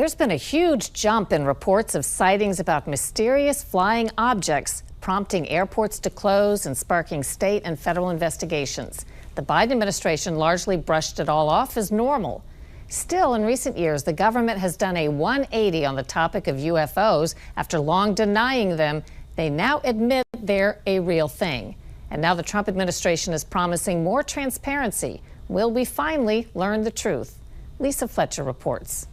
There's been a huge jump in reports of sightings about mysterious flying objects, prompting airports to close and sparking state and federal investigations. The Biden administration largely brushed it all off as normal. Still, in recent years, the government has done a 180 on the topic of UFOs. After long denying them, they now admit they're a real thing. And now the Trump administration is promising more transparency. Will we finally learn the truth? Lisa Fletcher reports.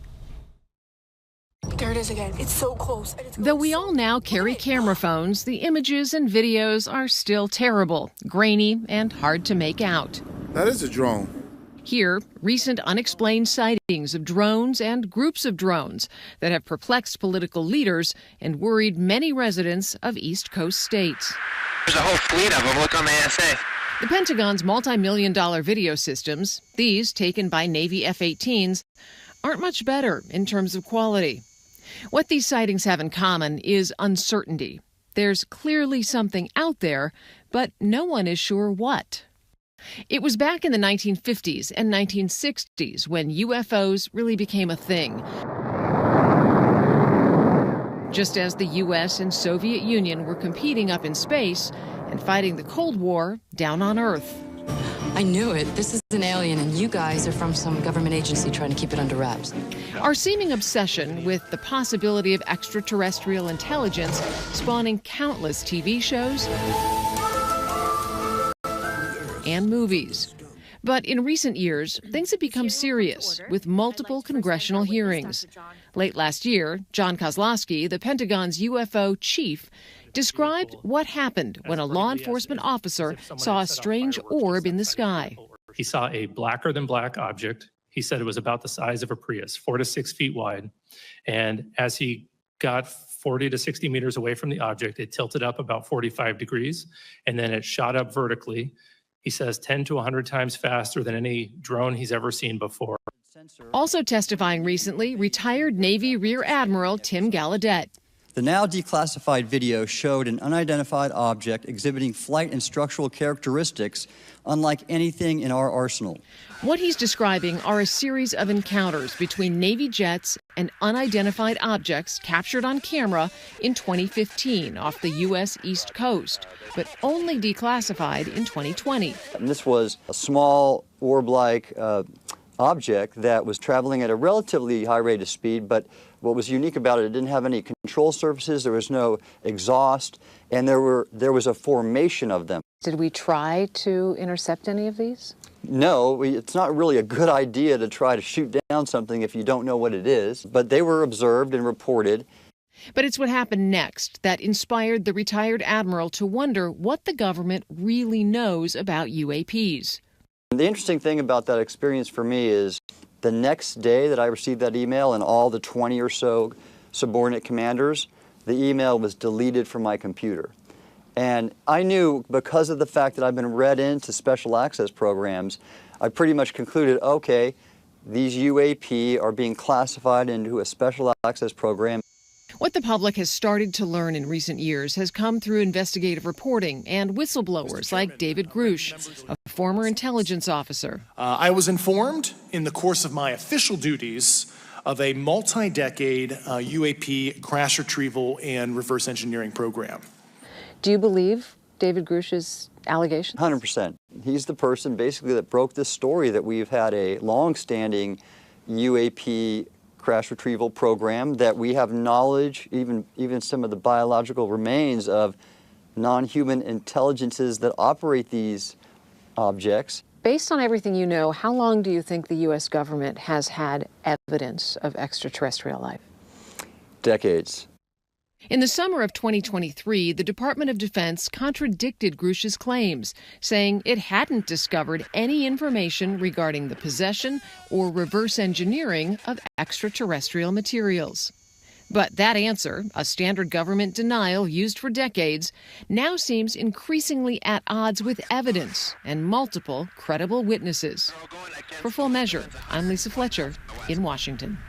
There it is again. It's so close. Though we all now carry camera phones, the images and videos are still terrible, grainy, and hard to make out. That is a drone. Here, recent unexplained sightings of drones and groups of drones that have perplexed political leaders and worried many residents of East Coast states. There's a whole fleet of them. Look on the ASA. The Pentagon's multi-million-dollar video systems, these taken by Navy F-18s, aren't much better in terms of quality. What these sightings have in common is uncertainty. There's clearly something out there, but no one is sure what. It was back in the 1950s and 1960s when UFOs really became a thing. Just as the U.S. and Soviet Union were competing up in space and fighting the Cold War down on Earth. I knew it. This is an alien, and you guys are from some government agency trying to keep it under wraps. Our seeming obsession with the possibility of extraterrestrial intelligence spawning countless TV shows and movies. But in recent years, things have become serious with multiple congressional hearings. Late last year, John Kozlowski, the Pentagon's UFO chief, described what happened when a law enforcement officer saw a strange orb in the sky. He saw a blacker than black object. He said it was about the size of a Prius, 4 to 6 feet wide. And as he got 40 to 60 meters away from the object, it tilted up about 45 degrees, and then it shot up vertically. He says 10 to 100 times faster than any drone he's ever seen before. Also testifying recently, retired Navy Rear Admiral Tim Gallaudet. The now declassified video showed an unidentified object exhibiting flight and structural characteristics unlike anything in our arsenal. What he's describing are a series of encounters between Navy jets and unidentified objects captured on camera in 2015 off the U.S. East Coast, but only declassified in 2020. And this was a small orb-like object that was traveling at a relatively high rate of speed, but what was unique about it, it didn't have any control surfaces, there was no exhaust, and there was a formation of them. Did we try to intercept any of these? No, it's not really a good idea to try to shoot down something if you don't know what it is, but they were observed and reported. But it's what happened next that inspired the retired admiral to wonder what the government really knows about UAPs. The interesting thing about that experience for me is the next day that I received that email and all the 20 or so subordinate commanders, the email was deleted from my computer. And I knew because of the fact that I've been read into special access programs, I pretty much concluded, okay, these UAP are being classified into a special access program. What the public has started to learn in recent years has come through investigative reporting and whistleblowers like David Grush, a former intelligence officer. I was informed in the course of my official duties of a multi-decade UAP crash retrieval and reverse engineering program. Do you believe David Grush's allegations? 100%. He's the person basically that broke this story that we've had a long-standing UAP crash retrieval program, that we have knowledge, even some of the biological remains of non-human intelligences that operate these objects. Based on everything you know, how long do you think the U.S. government has had evidence of extraterrestrial life? Decades. In the summer of 2023, the Department of Defense contradicted Grush's claims, saying it hadn't discovered any information regarding the possession or reverse engineering of extraterrestrial materials. But that answer, a standard government denial used for decades, now seems increasingly at odds with evidence and multiple credible witnesses. For Full Measure, I'm Lisa Fletcher in Washington.